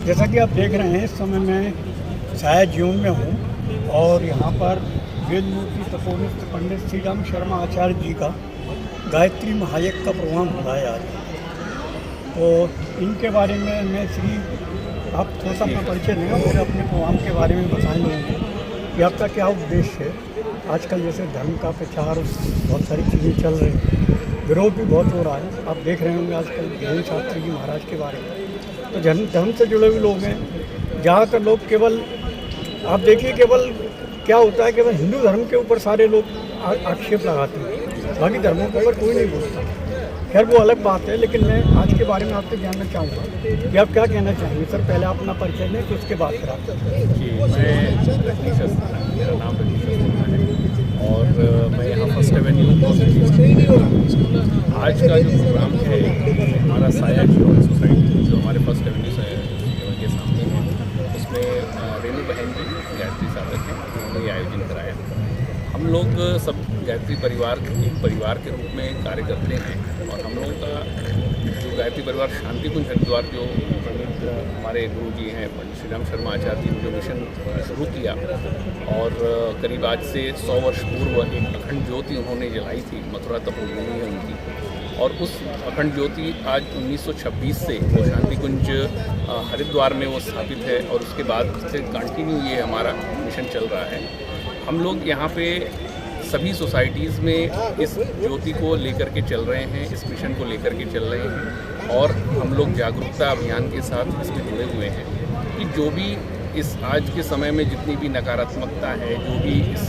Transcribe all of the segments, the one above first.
जैसा कि आप देख रहे हैं, इस समय मैं साया जीवन में हूँ और यहाँ पर वेद मूर्ति तपोनिष्ठ पंडित श्री राम शर्मा आचार्य जी का गायत्री महायज्ञ का प्रोग्राम हो रहा है आज। तो इनके बारे में मैं आप थोड़ा सा अपना परिचय देंगे, फिर अपने प्रोग्राम के बारे में बताएंगे कि आपका क्या उद्देश्य है। आजकल जैसे धर्म का प्रचार बहुत सारी चीज़ें चल रही हैं, विरोध भी बहुत हो रहा है। आप देख रहे होंगे आजकल धीरेन्द्र शास्त्री जी महाराज के बारे में। तो धर्म से जुड़े हुए लोग हैं, ज़्यादातर लोग केवल आप देखिए केवल क्या होता है, केवल हिंदू धर्म के ऊपर सारे लोग आक्षेप लगाते हैं, बाकी धर्मों के ऊपर कोई नहीं बोलता। खैर वो अलग बात है, लेकिन मैं आज के बारे में आपसे जानना चाहूँगा कि आप क्या कहना चाहेंगे। सर पहले आप अपना परिचय दें, फिर उसके बाद फिर आप। जी, मैं रजनीश अस्था, मेरा नाम रजनीश अस्था है और मैं यहाँ फर्स्ट एवेन्यू आज का जो प्रोग्राम है हमारा साया जीवन सोसाइटी जो हमारे फर्स्ट एवेन्यू के सामने है, उसमें रेणु बहन जी गायत्री साधक हैं, उन्होंने ये आयोजन कराया। हम लोग सब गायत्री परिवार एक परिवार के रूप में कार्य करते हैं और हम लोगों का जो गायत्री परिवार शांति कुंज हरिद्वार जो हमारे गुरु जी हैं पंडित श्री राम शर्मा आचार्य जी ने जो मिशन शुरू किया और करीब आज से 100 वर्ष पूर्व एक अखंड ज्योति उन्होंने जलाई थी, मथुरा तपोभूमि है उनकी, और उस अखंड ज्योति आज 1926 से वो शांति कुंज हरिद्वार में वो स्थापित है और उसके बाद से कंटिन्यू ये हमारा मिशन चल रहा है। हम लोग यहाँ पे सभी सोसाइटीज़ में इस ज्योति को लेकर के चल रहे हैं, इस मिशन को लेकर के चल रहे हैं और हम लोग जागरूकता अभियान के साथ इसमें जुड़े हुए हैं कि जो भी इस आज के समय में जितनी भी नकारात्मकता है, जो भी इस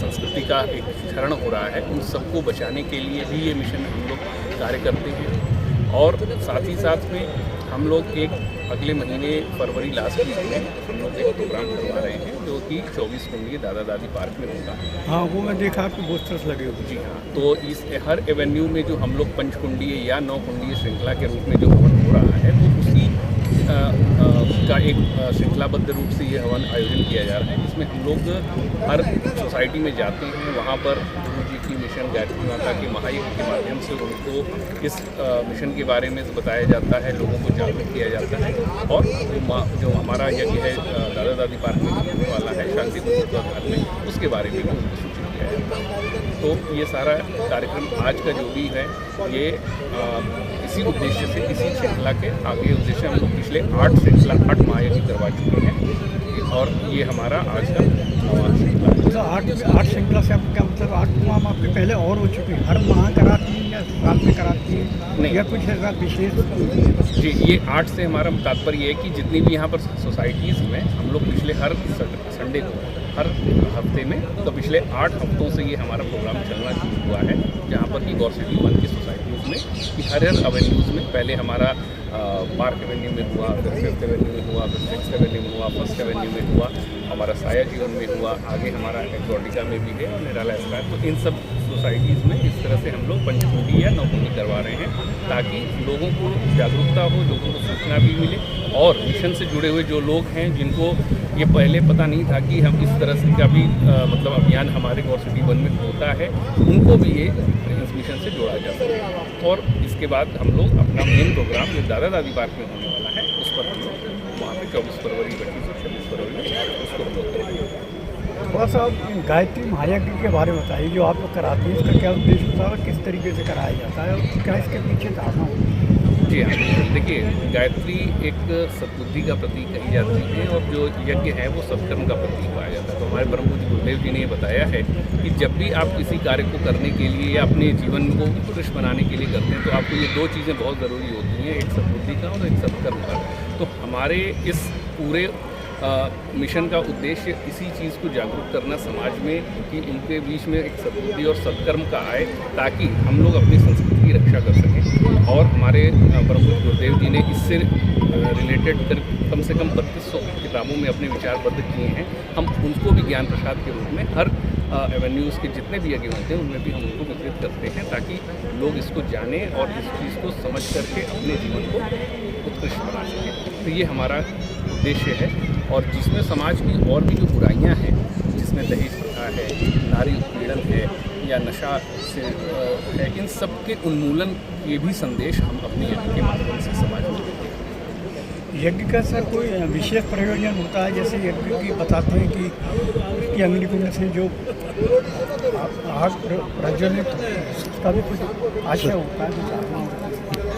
संस्कृति का एक क्षरण हो रहा है, उन सबको बचाने के लिए भी ये मिशन हम लोग कार्य करते हैं। और साथ ही साथ में हम लोग एक अगले महीने फरवरी लास्ट वीक में हम लोग एक प्रोग्राम करवा रहे हैं जो कि 24 कुंडली दादा दादी पार्क में होगा। हाँ, वो मैं देखा आपके पोस्टर्स लगे हुए। जी हाँ, तो इस हर एवेन्यू में जो हम लोग पंचकुंडीय या 9 कुंडीय श्रृंखला के रूप में जो हवन हो रहा है, वो उसी का एक श्रृंखलाबद्ध रूप से ये हवन आयोजन किया जा रहा है, जिसमें हम लोग हर सोसाइटी में जाते हैं, वहाँ पर गुरु जी की मिशन गायत्री माता के महायज्ञ के माध्यम से उनको इस मिशन के बारे में बताया जाता है, लोगों को जागरूक किया जाता है और जो हमारा यज्ञ है दादा दादी पार्क में होने वाला है शांति कुंज में, उसके बारे में भी उनको सूचित किया जाता है। तो ये सारा कार्यक्रम आज का जो भी है ये इसी उद्देश्य से, इसी श्रृंखला के आगे उद्देश्य हम लोग पिछले 8 महायज्ञ करवा चुके हैं और ये हमारा आज का श्रृंखला है। तो 8 श्रृंखला से आपका क्या मतलब 8 प्रोग्राम आपके पहले और हो चुके हैं, हर माह कराती हैं या साल में कराती हैं नहीं या कुछ ऐसा विशेष? जी, ये 8 से हमारा तात्पर्य है कि जितनी भी यहाँ पर सोसाइटीज़ में हम लोग पिछले हर संडे को हर हफ्ते में, तो पिछले 8 हफ्तों से ये हमारा प्रोग्राम चलना शुरू हुआ है, जहाँ पर कि गौर सिटी 1 की सोसाइटीज़ में कि हर एवेन्यूज़ में पहले हमारा पार्क एवेन्यू में हुआ, फिर 5th एवेन्यू में हुआ, फिर 6th एवेन्यू में हुआ, 1st एवेन्यू में हुआ, हमारा साया जीवन में हुआ, आगे हमारा एक्वाटिका में भी है और निराला स्क्वायर। तो इन सब सोसाइटीज़ में इस तरह से हम लोग पंचकुंडी या 9 कुंडी करवा रहे हैं ताकि लोगों को जागरूकता हो, लोगों को सूचना भी मिले और मिशन से जुड़े हुए जो लोग हैं जिनको ये पहले पता नहीं था कि हम इस तरह से का भी मतलब अभियान हमारे गौर सिटी 1 में होता है, उनको भी ये इस मिशन से जोड़ा जा सके। और इसके बाद हम लोग अपना मेन प्रोग्राम जो दादा दादी पार्क में होने वाला है उस पर हम लोग वहाँ पे 24 फरवरी 26 फरवरी उसको हम लोग करेंगे। थोड़ा सा गायत्री महायज्ञ के बारे में बताइए, जो आप लोग कराते हैं, इसका क्या उद्देश्य होता है और किस तरीके से कराया जाता है और क्या इसके पीछे धारणा होती है? जी हाँ, देखिए गायत्री एक सद्बुद्धि का प्रतीक कही जाती है और जो यज्ञ है वो सत्कर्म का प्रतीक पाया जाता है। तो हमारे परम पूज्य गुरुदेव जी ने ये बताया है कि जब भी आप किसी कार्य को करने के लिए या अपने जीवन को उत्कृष्ट बनाने के लिए करते हैं तो आपको ये 2 चीज़ें बहुत ज़रूरी होती हैं, एक सद्बुद्धि का और एक सत्कर्म का। तो हमारे इस पूरे मिशन का उद्देश्य इसी चीज़ को जागरूक करना समाज में कि उनके बीच में एक सद्बुद्धि और सत्कर्म का आए ताकि हम लोग अपनी संस्कृति की रक्षा कर सकें। और हमारे परम पूज्य गुरुदेव जी ने इससे रिलेटेड कम से कम 3200 किताबों में अपने विचारबद्ध किए हैं। हम उनको भी ज्ञान प्रसाद के रूप में हर एवेन्यूज़ के जितने भी यज्ञ होते हैं उनमें भी हम उनको वितरित करते हैं ताकि लोग इसको जानें और इस चीज़ को समझ करके अपने जीवन को उत्कृष्ट बना सकें। तो ये हमारा उद्देश्य है और जिसमें समाज की और भी जो बुराइयां हैं, जिसमें दहेज प्रथा है, नारी उत्पीड़न है या नशा से है, इन सब के उन्मूलन के भी संदेश हम अपने यज्ञ के माध्यम से समाज में देते हैं। यज्ञ का सर कोई विशेष प्रयोजन होता है? जैसे यज्ञ की बताते हैं कि अग्निकुंड से जो आग प्रज्वलित उसका भी कुछ आशय होता है, कुछ आत्मा होता है,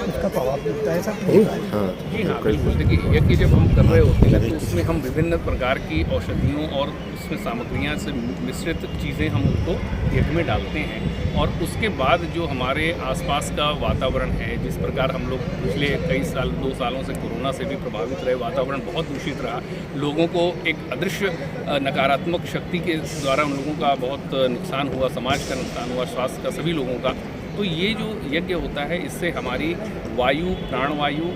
उसका प्रभाव भी होता है, ऐसा कुछ होता है? जी हाँ, बिल्कुल। देखिए, यज्ञ जब हम कर रहे होते हैं तो उसमें हम विभिन्न प्रकार की औषधियों और उसमें सामग्रियाँ से मिश्रित चीज़ें हम उनको यज्ञ में डालते हैं, और उसके बाद जो हमारे आसपास का वातावरण है, जिस प्रकार हम लोग पिछले कई साल 2 सालों से कोरोना से भी प्रभावित रहे, वातावरण बहुत दूषित रहा, लोगों को एक अदृश्य नकारात्मक शक्ति के द्वारा उन लोगों का बहुत नुकसान हुआ, समाज का नुकसान हुआ, स्वास्थ्य का सभी लोगों का। तो ये जो यज्ञ होता है, इससे हमारी वायु, प्राणवायु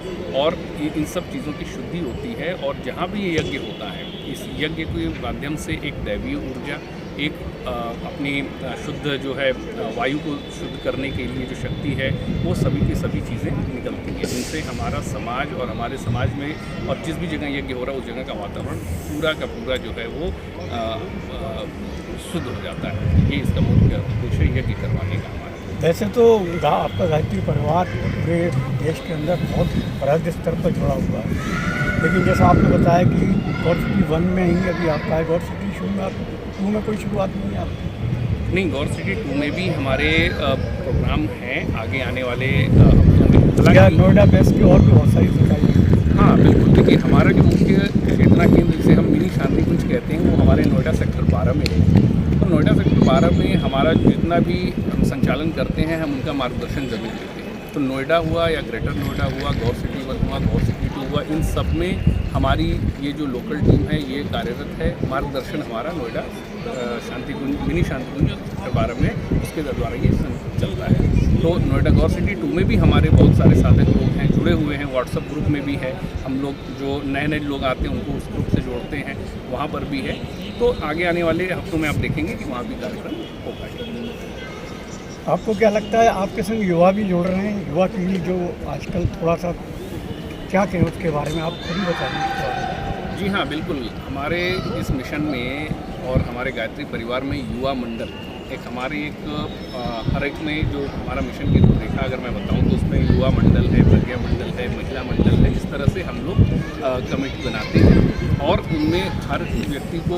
और इन सब चीज़ों की शुद्धि होती है। और जहाँ भी ये यज्ञ होता है, इस यज्ञ के माध्यम से एक दैवीय ऊर्जा, एक अपनी शुद्ध जो है वायु को शुद्ध करने के लिए जो शक्ति है, वो सभी की सभी चीज़ें निकलती हैं, जिनसे हमारा समाज और हमारे समाज में और जिस भी जगह यज्ञ हो रहा है उस जगह का वातावरण पूरा का पूरा जो है वो शुद्ध हो जाता है। ये इसका मुख्य उद्देश्य यज्ञ करवाने का हमारा। वैसे तो आपका गायत्री परिवार पूरे देश के अंदर बहुत बड़े स्तर पर जुड़ा हुआ है, लेकिन जैसा आपने बताया कि गौर सिटी 1 में ही अभी आपका है, गौर सिटी 2 में कोई शुरुआत नहीं है आपकी? नहीं, गौर सिटी 2 में भी हमारे प्रोग्राम हैं आगे आने वाले हफ्तों में। क्या नोएडा बेस की और भी बहुत सारी जगह? हाँ, बिल्कुल। देखिए, हमारा जो मुख्य चेतना केंद्र जिसे हम मिनी शांति कुंज कहते हैं, वो हमारे नोएडा सेक्टर 12 में है। तो नोएडा सेक्टर 12 में हमारा जितना भी हम संचालन करते हैं, हम उनका मार्गदर्शन जरूर लेते हैं। तो नोएडा हुआ या ग्रेटर नोएडा हुआ, गौर सिटी 1 हुआ, गौर सिटी 2 हुआ, इन सब में हमारी ये जो लोकल टीम है ये कार्यरत है। मार्गदर्शन हमारा नोएडा शांति कुंज, मिनी शांति कुंज सेक्टर 12 में, उसके द्वारा ये चलता है। तो नोएडा गौर सिटी 2 में भी हमारे बहुत सारे साधक लोग हैं, जुड़े हुए हैं। व्हाट्सएप ग्रुप में भी है, हम लोग जो नए लोग आते हैं उनको उस ग्रुप से जोड़ते हैं, वहाँ पर भी है। तो आगे आने वाले हफ्तों में आप देखेंगे कि वहाँ भी कार्यक्रम होगा। आपको क्या लगता है, आपके संग युवा भी जुड़ रहे हैं, युवा पीढ़ी जो आजकल थोड़ा सा क्या कहें उसके बारे में, आप खुद ही बताइए। जी हाँ, बिल्कुल। हमारे इस मिशन में और हमारे गायत्री परिवार में युवा मंडल एक हमारी हर एक में जो हमारा मिशन की रूपरेखा अगर मैं बताऊं तो उसमें युवा मंडल है, प्रज्ञा मंडल है, महिला मंडल है। इस तरह से हम लोग कमेटी बनाते हैं और उनमें हर व्यक्ति को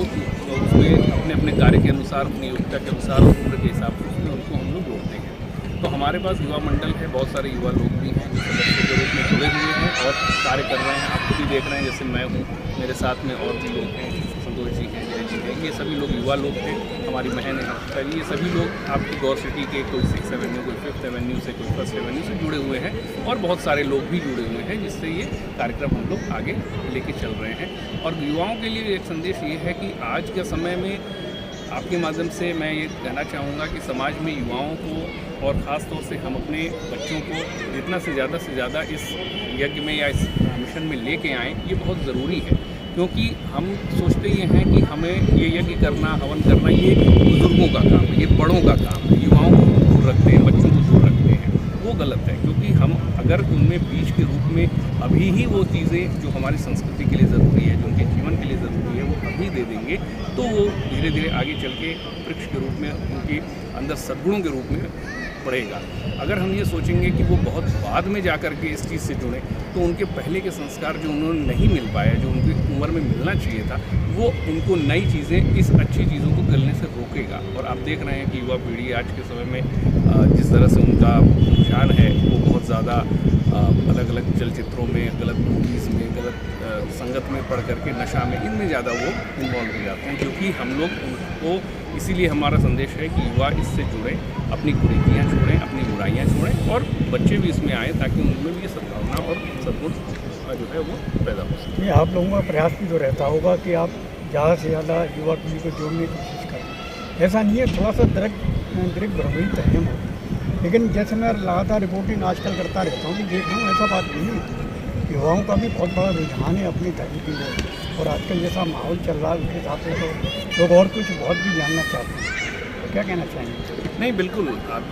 उसमें अपने अपने कार्य के अनुसार, अपनी योग्यता के अनुसार और उम्र के हिसाब से उसमें उनको हम लोग जोड़ते हैं। तो हमारे पास युवा मंडल है, बहुत सारे युवा लोग भी हैं जो सदस्य के रूप में जुड़े हुए हैं और कार्य कर रहे हैं। आप खुद ही देख रहे हैं, जैसे मैं हूँ, मेरे साथ में और भी लोग हैं, संतोष जी हैं, जय जी हैं, ये सभी लोग युवा लोग थे। हमारी बहन है, ये सभी लोग आपकी गौर सिटी के कोई 6th एवेन्यू, कोई 5th एवेन्यू से, कोई 1st एवेन्यू से जुड़े हुए हैं और बहुत सारे लोग भी जुड़े हुए हैं, जिससे ये कार्यक्रम हम लोग आगे लेके चल रहे हैं। और युवाओं के लिए एक संदेश ये है कि आज के समय में आपके माध्यम से मैं ये कहना चाहूँगा कि समाज में युवाओं को और ख़ास तौर से हम अपने बच्चों को जितना से ज़्यादा इस यज्ञ में या इस मिशन में लेके आएँ, ये बहुत ज़रूरी है। क्योंकि हम सोचते ये हैं कि हमें ये यज्ञ करना, हवन करना, ये बुजुर्गों का काम है, ये बड़ों का काम है, युवाओं को दूर रखते हैं, बच्चों को दूर रखते हैं। वो गलत है, क्योंकि हम अगर उनमें बीज के रूप में अभी ही वो चीज़ें जो हमारी संस्कृति के लिए ज़रूरी है, जो उनके जीवन के लिए ज़रूरी है, वो अभी दे देंगे तो वो धीरे धीरे आगे चल के वृक्ष के रूप में उनके अंदर सद्गुणों के रूप में बढ़ेगा। अगर हम ये सोचेंगे कि वो बहुत बाद में जा कर के इस चीज़ से जुड़ें, तो उनके पहले के संस्कार जो उन्होंने नहीं मिल पाया, जो उनकी उम्र में मिलना चाहिए था, वो उनको नई चीज़ें, इस अच्छी चीज़ों को करने से रोकेगा। और आप देख रहे हैं कि युवा पीढ़ी आज के समय में जिस तरह से उनका रुझान है, वो बहुत ज़्यादा अलग अलग चलचित्रों में, गलत मूवीज़ में, गलत संगत में पढ़ करके नशा में, इनमें ज़्यादा वो इन्वॉल्व हो जाते हैं। क्योंकि हम लोग उनको, इसीलिए हमारा संदेश है कि युवा इससे जुड़ें, अपनी कुरीतियाँ छोड़ें, अपनी बुराइयाँ छोड़ें और बच्चे भी इसमें आएँ, ताकि उनमें भी ये सद्भावना और सद्गुण जो है वो पैदा हो सके। ये आप लोगों का प्रयास भी तो रहता होगा कि आप ज़्यादा से ज़्यादा युवा पीढ़ी को जोड़ने की कोशिश करें। ऐसा नहीं है, थोड़ा सा दरक भ्रमित है, लेकिन जैसे मैं लगातार रिपोर्टिंग आजकल करता रहता हूँ कि देख रहा हूँ, ऐसा बात नहीं है। युवाओं का भी बहुत बड़ा रुझान है अपनी धर्म की ओर, और आजकल जैसा माहौल चल रहा है उसके हिसाब से तो लोग और कुछ बहुत भी जानना चाहते हैं। तो क्या कहना चाहेंगे? नहीं, बिल्कुल। आप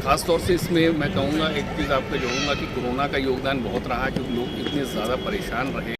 ख़ास तौर से इसमें मैं कहूँगा, एक चीज़ आपको जोड़ूँगा कि कोरोना का योगदान बहुत रहा, क्योंकि लोग इतने ज़्यादा परेशान रहे।